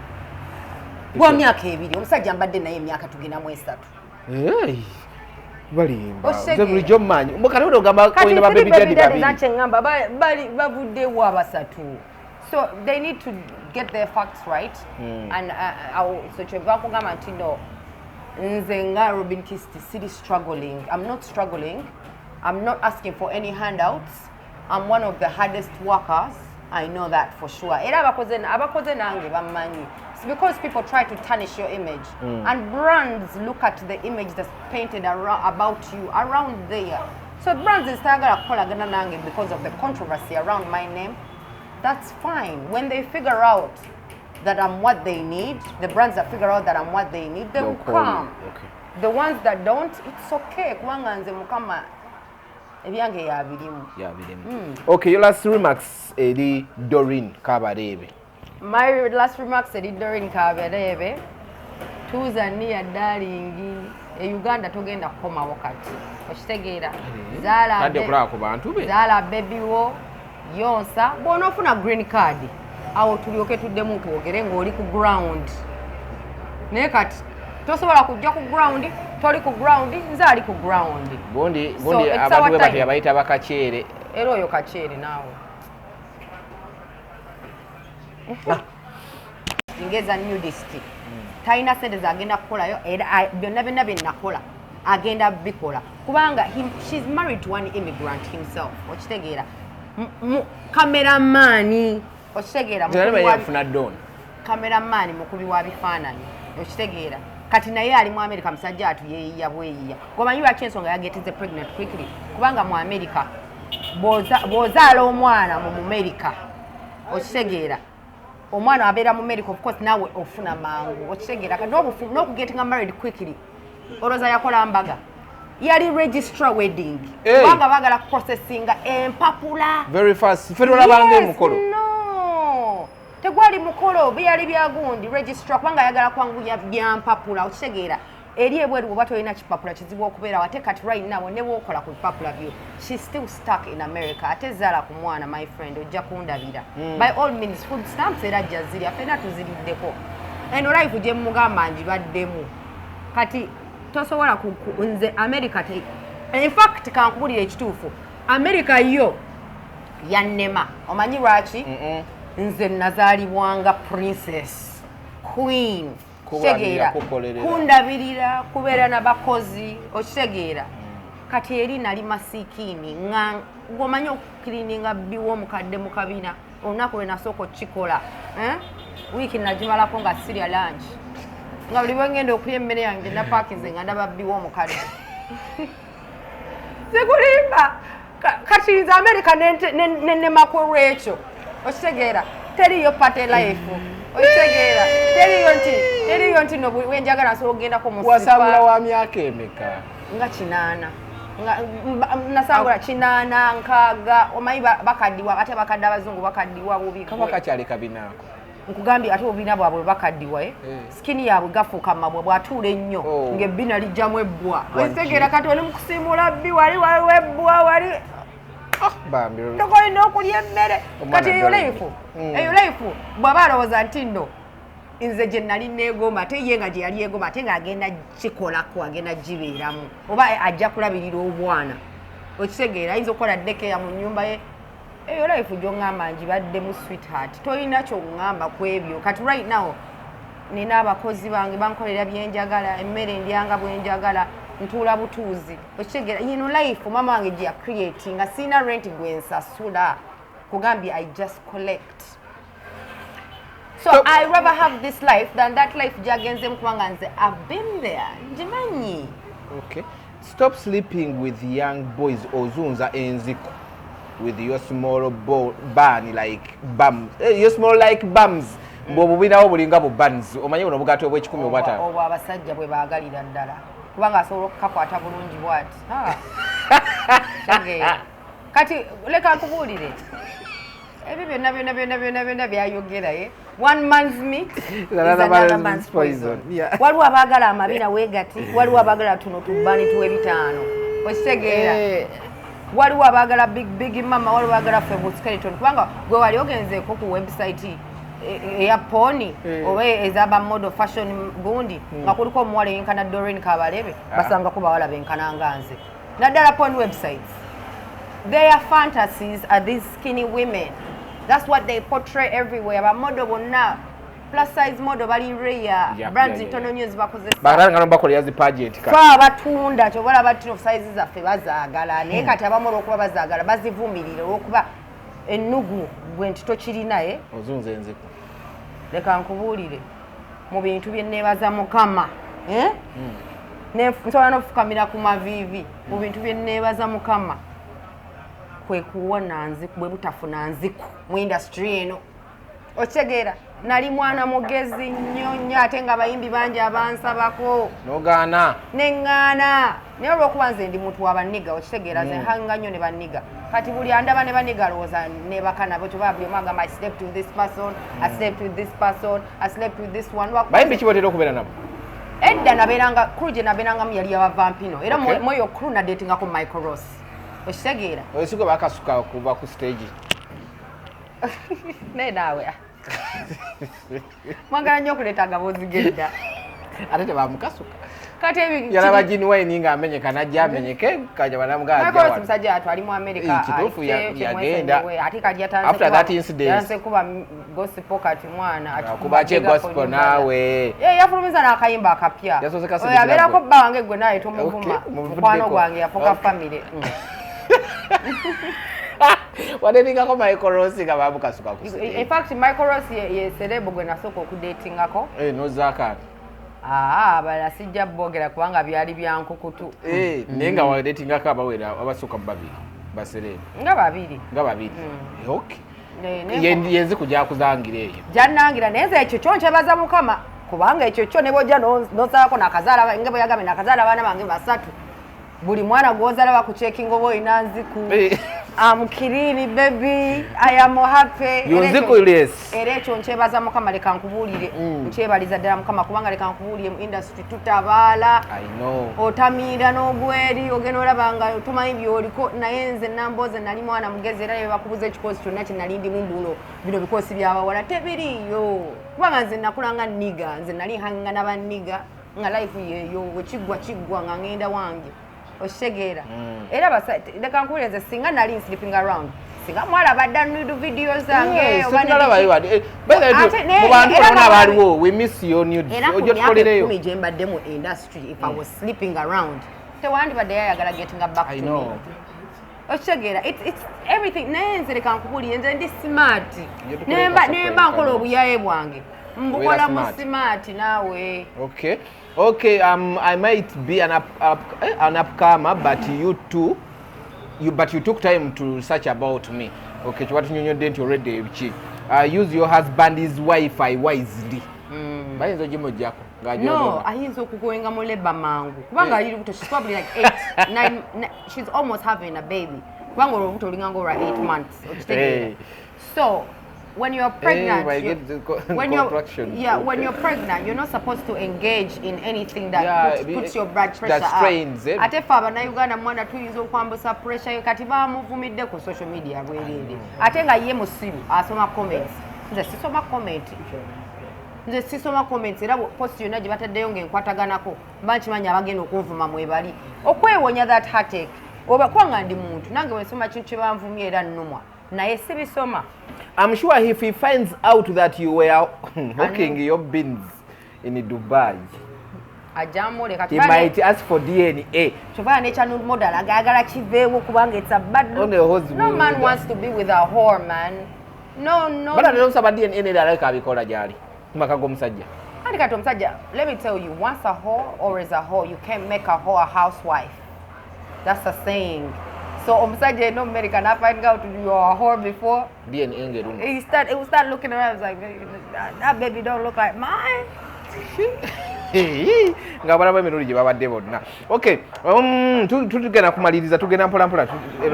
gwa myaka 2 omusajja mbadde naye emyaka tuginamu 3 balimba nze bulijjo mmanyi kati ogamba olina babebi dadi babiri nakye ngamba bavuddewo abasatu so they need to get their facts right and so kyeva nkugamba nti no nze nga Robin Kisti siri struggling I'm not struggling I'm not asking for any handouts I'm one of the hardest workers I know that for sure era abakoze nange bammanyi it's because people try to tarnish your image and brands look at the image that's painted about you around there so brands zitayagala kukolagana nange because of the controversy around my name that's fine when they figure out that I'm what they need the brands that figure out that I'm what they need they will come the ones that don't it's okay kubanga nze mukama ebyange yabirimu okay your last remarks eri Doreen Kaberebe my last remarks eri Doreen Kaberebe tuzania darling Uganda togenda kukomawo kati okitegeera zaala baby wo yonsa bona ofuna green card awo tulyoke tuddemu twogere ng'oli ku ground naye kati tosobola kujja ku ground toli ku ground nze ali ku ground gundi abantu bwe bati abayita bakaceere era oyo kaceere naawe ngeza nudist talina sente zagenda kukolayo era byonna byonna bye nakola agenda bikola kubanga she's married to one immigrant himself okitegeera kameramani okitegeera kameramani mukubi wa bifaananyi okitegeera kati naye ali mu America musajja atuyeeyiya bweyiya gomanyi lwaki ensonga yageteze pregnant quickly kubanga mu America bw'ozaala omwana mu America okitegeera omwana abeera mu America of course nawe ofuna mangu okitegeera kati n'okugetinga married quickly olowooza yakola mbaga yali registra wedding kubanga baagala kuprocessinga empapula very fast ffe tolabanga emukolo no tegwali mukolo byali byagundi registra kubanga ayagala kwanguya byampapula okitegeera eri ebweru bw'oba tolina kipapula kizibu okubeera wate kati right now ne bw'okola ku bipapula byo she's still stuck in America ate zaala ku mwana my friend ojja kundabira by all means food stamps era ajja zirya ffena tuziriddeko eno life gye mugamba njibaddemu kati tosobola nze America in fact kankubulira ekituufu America yo yannema omanyi lwaki nze nazaalibwanga princess queen okitegeera kundabirira kubeera n'abakozi okitegeera kati eri nali masikiini ng'omanyi okukirininga bbiwa omukadde mu kabina olunaku lwe nasooka okukikola wiiki nagimalako nga sirya lunch nga buli bwe ngenda okulya emmere yange napaakinze nga ndaba bbiwa omukadde sikulimba kati nze America nenemaku olwekyo okitegeera teriyo pate life okitegeera teriyo nti no wenjagala nsobola okugendako mu wasangula wa myaka emeka nga 8 nasangula 8 nkaaga omanyi bakaddiwa ate bakadde abazungu bakaddiwa bubi kaba kakyali kabinaako nkugambye ate obina bwabwe bakaddiwa skini yaabwe gafuuka mabwe bw'atuula ennyo ng'ebbina lijjamu ebbwa okitegeera kati oli mu kusiimula bbi wali waliwo ebbwa wali tokolina okulya emmere kati eyo life bw'aba alowooza nti nno nze gye nali neegomba ate ye nga gye yali yeegomba ate ng'agenda kikolako agenda gibeeramu oba ajja kulabirira obwana okitegeera ayinza okukola ddekeya mu nnyumba ye eyo life gy'oŋŋamba ngibaddemu sweetheart tolina ky'oŋŋamba ku ebyo kati right now nina abakozi bange bankolera byenjagala emmere ndyanga bwenjagala ntuula butuuzi okitegeera yino life mama wange gye yacreatinga siina rent gwe nsasula kugambye I just collect so I rather have this life than that life gyagenzemu kubanga nze I've been there ngimanyi. Okay, stop sleeping with young boys ozunza enziko with your small bun like bums your small like bums bw'obubinawo bulinga bu buns omanyi buno bugato obw'ekikumi obwataano obwo abasajja bwe baagalira ddala kubanga asobola okukakwata bulungi bw'ati kati leka nkubuulire ebyo byonna byayogera one man's meat is another man's poison. Waliwo abaagala amabina weegati waliwo abaagala tuno tubbani tuwe bitaano okitegeera waliwo abaagala big mama waliwo abaagala febo skeleton kubanga gwe wali ogenzeeko ku website eya poni oba ezaba model fashion gundi nga kuliko omuwala eyenkana Doreen Kaberebe basanga ku bawala benkana nga nze naddala poni websites their fantasies are these skinny women. That's what they portray everywhere. Ba model bonna plus size model bali rare brands ntono nnyo zibakozesa baranga bakolera zi pageant kati fa batunda kyobola bati of sizes zaffe bazaagala naye kati abamola okuba bazaagala bazivumirire olwokuba ennugu bwe ntito kirina ozunza enziko leka nkubuulire mu bintu bye neebaza Mukama nsobola n'okufukamira ku maviivi mu bintu bye neebaza Mukama kwe kuwona nziku bwe butafuna nziku mu industry eno okitegeera nali mwana mugezi nnyo ate nga bayimbi bangi abansabako nogaana neŋŋaana naye olw'okuba nze ndi muntu w'abanniga okitegeera nze hanga nnyo ne banniga kati buli andaba ne banniga alowooza nebaka nabo kyoba buli omu agamba I slept with this person I slept with this person I slept with this one bayimbi kibatera okubeera nabo edda nabeeranga kulu gye nabeerangamu yali yabavampino era mweyo kulu nadeetingako Michael Ross okitegeera osigwe bakasuka kuva ku stage naye naawe mwagala nnyo okuleeta agaboozi gedda ate tebamukasuka kati yalaba Jini Wine nga amenyeka najja amenyeke kaja banamugaza musajja atu ali mu America kituufu yagenda ate kaja tanze after that incident tanze kuba gospel kati mwana akuba che gospel nawe yafulumiza n'akayimba akapya yabeerako bba wange gwe naye tomuvuma mukwano gwange yafuka family wadeningako Michael Ross nga bamukasuka ku stage. In fact Michael Ross ye celeb gwe nasooka okudatingako nozaka bala sijja bogera kubanga byali byankukutu naye nga wadatingako abawera abasooka babiri baseleb nga babiri okay yenzi kujja kuzangira eyo jannangira naye nze ekyo kyo nkyebaza Mukama kubanga ekyo kyo ne bojja nosalako nakazaala nga bwe yagambe nakazaala abaana bange basatu buli mwana gwozaala bakucekinga oba olina nziku I'm clean baby I am happy era ekyo nkyebaza Mukama leka nkubuulire nkyebaliza ddala Mukama kubanga leka nkubuulire mu industry tutabaala otamiira n'ogweri ogenda olaba nga tomanyi byoliko naye nze nambooze nali mwana mugezi era bakubuza ekikoosi kyonna kye nali ndimu mbuno bino bikoosi by'abawala tebiriyo kubanga nze nakulanga nniga nze nali hanga n'abanniga nga life yeeyo wekiggwa nga ngenda wange okitegeera era leka nkubuulire singa nali sleeping around singa mwala badda nude videos zange mubantu bonna abaliwo we miss your nude ojja tukolereyo era gye mbadde mu industry if I was sleeping around tewandibadde yayagala getting back to me okitegeera it's everything naye nze leka nkubuulire nze ndi smart nemba nkola obuyaye bwange mbukola mu smart naawe okay I might be an upcomer but you took time to research about me okay chiwatunyonyodde nti already ebiki use your husband's wifi wisely bayinza ogimojjako no ayinza okugoyenga mu labor mangu kubanga ali lubuto she's probably like 8 9 she's almost having a baby kubanga olubuto olinganga olwa 8 months okitegeera so when you're pregnant, when you're pregnant, you're not supposed to engage in anything that puts your blood pressure that strains up. Ate fa bana Uganda mwana tuyinza okwambusa pressure kati bamuvumidde ku social media bwerere. Ate nga ye musiru asoma comments. Nze sisoma comments era post yonna gye bataddeyo ng'enkwataganako mba nkimanyi abagenda okunvuma mwebali okwewonya that heartache oba kwanga ndi muntu nange wensoma kintu kye banvumye era nnumwa naye sibisoma. I'm sure if he finds out that you were hawking your beans in Dubai, he might ask for DNA. No man wants to be with a whore, man. No. But I don't have a DNA that I call a jari. Let me tell you, once a whore or is a whore, you can't make a whore a housewife. That's a saying. So Omusajja no America can I find out you are a whore before? DNA. He will start looking around like that baby don't look like mine. Okay, tugenda kumaliriza tugenda mpola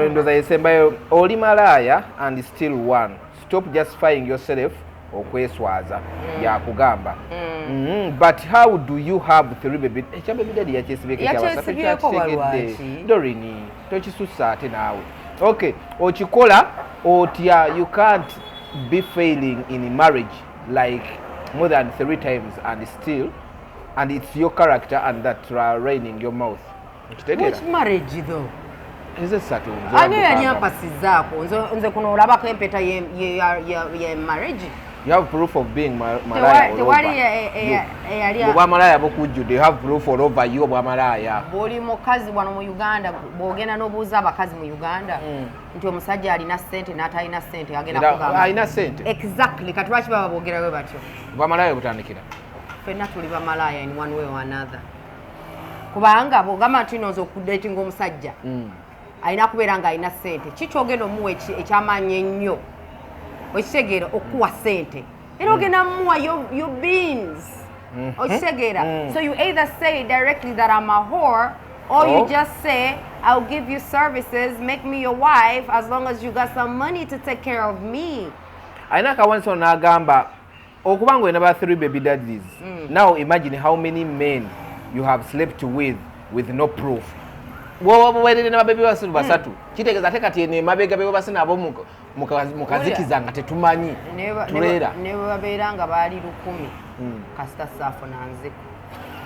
endoza yesembayo oli malaya and still one. Stop justifying yourself okweswaza yakugamba. But how do you have three baby? Baby daddy yachesibeke kyabasafiri Doreen tochisusa ate nawe. Okay, ochikola otya you can't be failing in marriage like more than 3 times and it's your character and that raining your mouth. Which marriage though? Is it subtle? Ani yanyapasizako nze kuno olabako empeta ye marriage. You have proof of being Malaya. Obwa Malaya bokujju, they have proof all over you Obwa Malaya. Boli mukazi wano mu Uganda bogenda n'obuuza abakazi mu Uganda nti omusajja alina ssente n'atalina ssente agenda kugamba. Alina ssente. Exactly. Kati lwaki baba boogerawe batyo? Obwa Malaya butandikira. Ffenna tuli ba Malaya in one way or another. Kubanga bw'ogamba nti nonze okudatinga omusajja alina kubeera nga alina ssente kikyogenda omuwa ekyamaanyi ennyo okitegeera okuwa ssente era ogenda muwa your beans okitegeera. So you either say directly that I'm a whore or you just say I'll give you services, make me your wife as long as you got some money to take care of me. Alina kawanso n'agamba okuba nga olina ba 3 baby daddies. Now imagine how many men you have slept with no proof. Weerere n'ababebi basatu kitegeeza ate kati eno emabega be basi nabo mukazikiza nga tetumanyi tuleera ne babeera nga baali 10 kasita saafo nanziko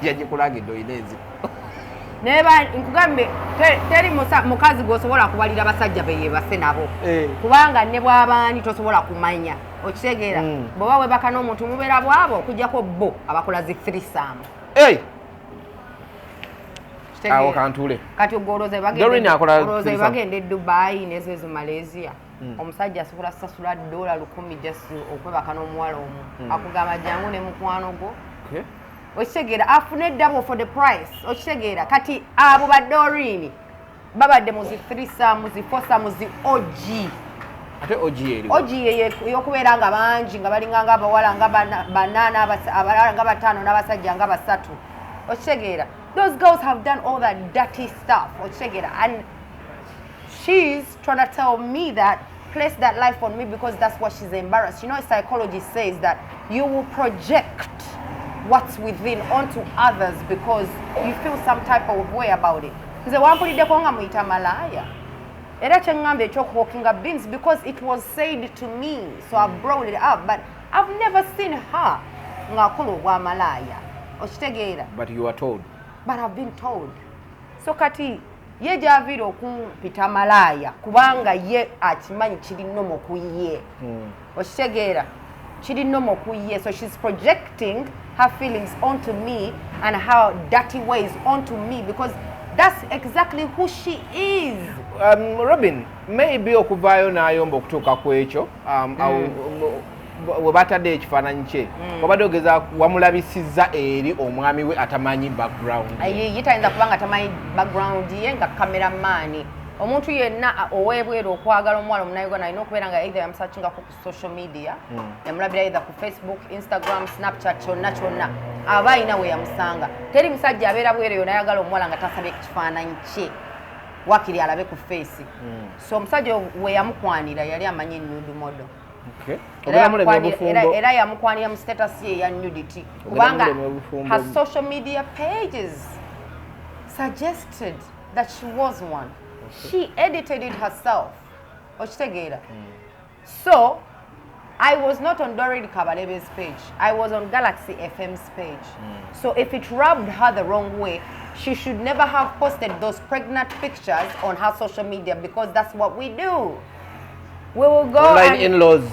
yagikulagidde olina enziko neba nkugambe teri mukazi gwosobola kubalira basajja beye base nabo kubanga ne bw'abaani tosobola kumanya okitegeera bw'oba webaka n'omuntu mubeera bwabo okujjako bo abakola zi threesome. Awo kantule. Kati ogoloze bagende Dubai nezo Malaysia. Omusajja asobola sasula $10 just okwebaka n'omuwala omu. Akugamba jangu ne mukwano gwo. Okitegeera afune double for the price. Okitegeera kati abo ba Doreen babadde mu zi threesome mu zi foursome mu zi OG. Ate OG eri. OG yokubeera nga bangi nga balinga nga abawala nga banana abalala nga batano n'abasajja nga basatu. Okitegeera those girls have done all that dirty stuff. And she's trying to tell me that, place that life on me because that's what she's embarrassed. You know, psychology says that you will project what's within onto others because you feel some type of way about it. Nze wampuliddeko nga muyita malaya. Era kyeŋŋamba ekyokuhawkinga beans because it was said to me, so I brought it up. But I've never seen her ng'akola obwa malaya. Okitegeera. But you are told. But I've been told. So kati ye javira okumpita malaya kubanga ye akimanyi kiri nnomo ku ye. Okitegeera kiri nnomo ku ye. So she's projecting her feelings onto me and her dirty ways onto me because that's exactly who she is. Robin, maybe okuvaayo n'ayomba okutuuka ku ekyo webatadde ekifaananyi kye wabadde ogeza wamulabisizza eri omwami we atamanyi background ye tayinza kubanga atamanyi background ye nga kameramaani omuntu yenna owebweru okwagala omuwala omunauganda alina okubeera nga either yamusakingako ku social media yamulabira either ku Facebook, Instagram, Snapchat kyonna aba alina we yamusanga. Teri musajja abeera bweru yonna ayagala omuwala nga tasabye ekifaananyi kye wakiri alabe ku face. So omusajja we yamukwanira yali amanyi nude model. Okay. Era yamukwanira mu status ye ya nudity. Kubanga her social media pages suggested that she was one. Okay. She edited it herself. Okitegeera. So I was not on Doreen Kaberebe's page. I was on Galaxy FM's page. So if it rubbed her the wrong way, she should never have posted those pregnant pictures on her social media, because that's what we do. We will go online in-laws.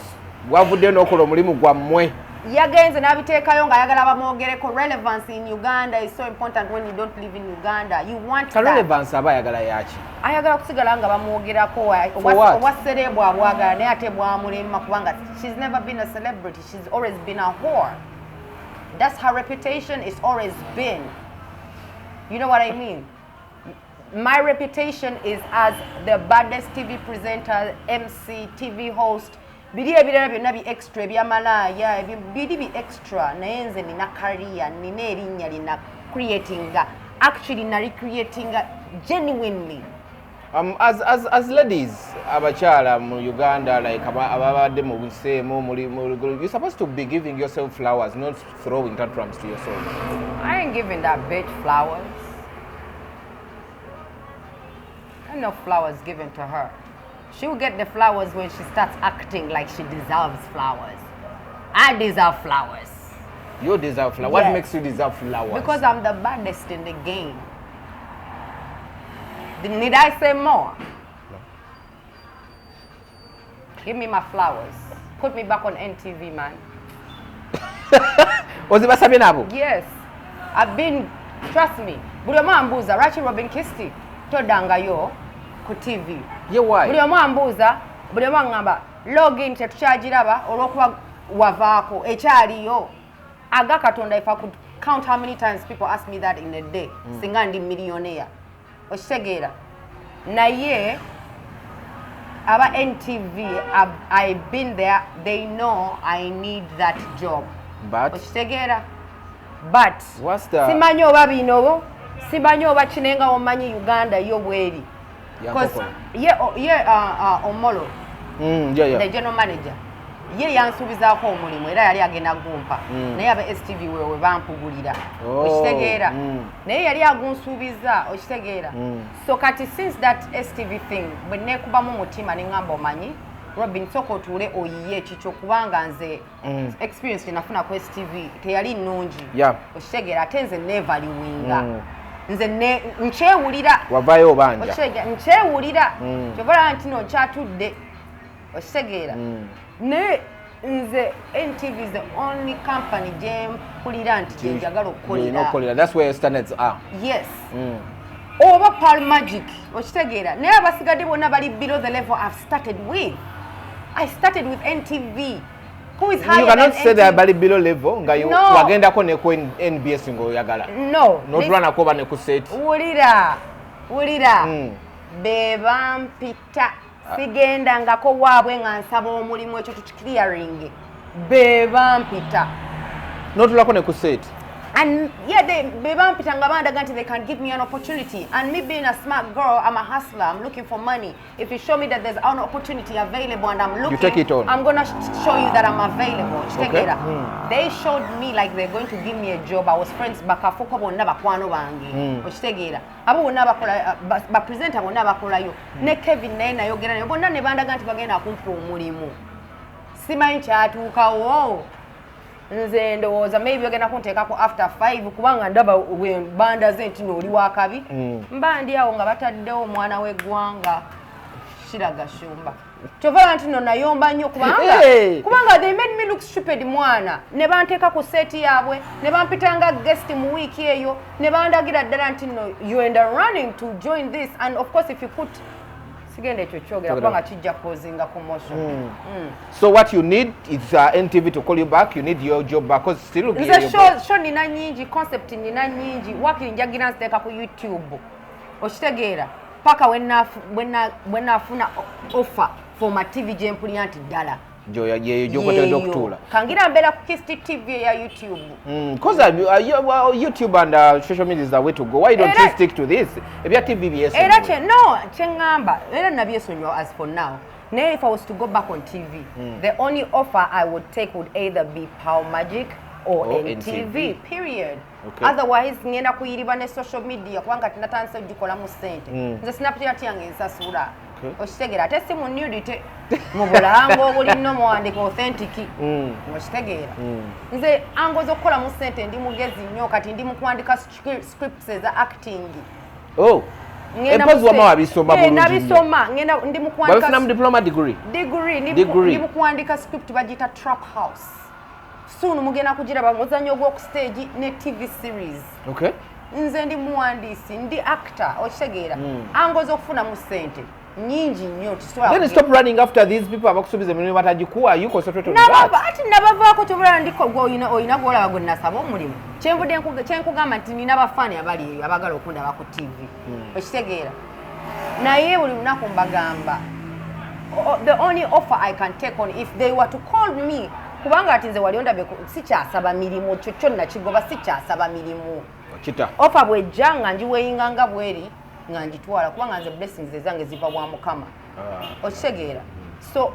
Wavudde n'okola omulimu gwammwe. Yagenze n'abiteekayo nga ayagala bamwogereko. Relevance in Uganda is so important when you don't live in Uganda. You want that. Relevance aba ayagala yaki? Ayagala kusigala nga bamwogerako obwa cerebral abwagala naye ate bwamulema kubanga she's never been a celebrity. She's always been a whore. That's her reputation. It's always been. You know what I mean? My reputation is as the baddest TV presenter, MC, TV host. Bidi ebirala byonna bi extra bya malaya bidi bi extra naye nze nina career nina erinnya lina creating actually na recreating genuinely. As ladies abakyala mu Uganda, like ababadde mu buseemu you're supposed to be giving yourself flowers, not throwing tantrums to yourself. I ain't giving that bitch flowers. Ain't no flowers given to her. She'll get the flowers when she starts acting like she deserves flowers. I deserve flowers. You deserve flowers? Yes. What makes you deserve flowers? Because I'm the baddest in the game. Need I say more? No. Give me my flowers. Put me back on NTV, man. Yes. I've been, trust me. Buli omu ambuuza, Rachi Robin Kisti, todangayo ku TV. Yeah, why? Buli omu ambuuza, buli omu angamba, login tetukyagiraba olw'okuba wavaako ekyaliyo. Aga Katonda, if I could count how many times people ask me that in a day, singa ndi millionaire. Okitegeera. Naye aba NTV, I've been there, they know I need that job. But okitegeera. But what's the simanyi oba bino, simanyi oba kinenga omanyi Uganda yo bweri. Because Omolo, the general manager, ye yansubizaako omulimu era yali agenda gumpa naye aba STV we bampugulira okitegeera naye yali agunsuubiza okitegeera. So kati since that STV thing bwe neekubamu mutima ne ngamba omanyi Robin soko otuule oyiye ekikyo kubanga nze experience gyenafuna ku STV teyali nnungi okitegeera ate nze neevaliwinga nze nkyewulira wavaayo obanja nkyewulira kyobalaba nti no nkyatudde okitegeera naye nze NTV is the only company gyempulira nti gyenjagala okukolera. That's where your standards are. Yes. Oba Pearl Magic okitegeera naye abasigadde bonna bali below the level I've started with. I started with NTV. Who is higher? You cannot say NTV? they are bali below level nga you wagendako ne ku NBS ngoyagala. No. Not run akoba ne ku set. Wulira. Bebampita sigenda ngako waabwe nga nsaba omulimu ekyo tukiclearing. Bebampita. Notulako ne ku set. And yeah, they bebampita nga bandaga nti they can give me an opportunity. And me being a smart girl, I'm a hustler, I'm looking for money. If you show me that there's an opportunity available and I'm looking, you take it on. I'm going to show you that I'm available. Okay. They showed me like they're going to give me a job. I was friends bakafuko bonna bakwano bange. Okitegeera. Abo bonna bakola ba presenter bonna bakolayo. Ne Kevin naye yogera nayo bonna ne bandaga nti bagenda kumpa omulimu. Simanyi kyatuukawo. Nze ndowooza maybe ogenda kunteekako after 5 kubanga ndaba banda ze nti n'oli wakabi mba ndi awo nga bataddewo omwana w'eggwanga Shiraga Shumba kyovala nti no nayomba nnyo kubanga they made me look stupid mwana ne banteeka ku seeti yaabwe ne bampitanga guest mu wiiki eyo ne bandagira ddala nti no you end up running to join this, and of course if you put sigende ekyo kyogera kubanga kijja kuzinga promotion. So what you need is NTV to call you back. You need your job back because still looking at your show nina nyingi, concept nina nyingi, working njagira nziteeka ku YouTube okitegeera paka when afuna offer for my TV gyempulira nti ddala Joya yogotenda okutuula kangira mbeera ku Kisti TV ya YouTube because YouTube and social media is the way to go. Why don't you stick to this? Ebya TV BS era no kyengamba era nabyesonyiwa as for now Now if I was to go back on TV, the only offer I would take would either be Power Magic or NTV, period. Okay. Otherwise ngenda kuyiriba ne social media kubanga tinatandise ugikola mu sente. Nze Snapchat yange nsasula. Okitegera ate si mu nudity mu bulango obuli nno muwandika authentic. Okitegera. Nze ango z'okukola mu sente ndi mugezi nnyo kati ndi mu kuwandika scripts eza acting. Oh. Empozi wama wabisoma bulungi. Nabisoma ngenda ndi mu kuwandika. Wabifuna mu diploma degree. Ndi mu kuwandika script bagita Trap House. Soon mugenda kugiraba muzanyo gwo ku stage ne TV series. Okay. Nze ndi muwandisi ndi actor okitegeera. Ango z'okufuna mu sente. Nyingi nnyo tiswa. Then stop running after these people abakusubiza emirimu batagikuwa. You concentrate on that. Ati nabavaako tobula ndiko gwo oyina gwolaba gwe nasaba omulimu. Kyenkugamba nti nina abafaani abali eyo abagala okundaba ku TV. Okitegeera. Naye buli lunaku mbagamba. The only offer I can take on if they were to call me kubanga ati nze wali ondabe sikyasaba mirimu kyo nakigoba sikyasaba mirimu. Kita. Offer bwejja nga njiweyinganga bweri nga njitwala kubanga nze blessings ezange ziva bwa Mukama. Okitegeera. So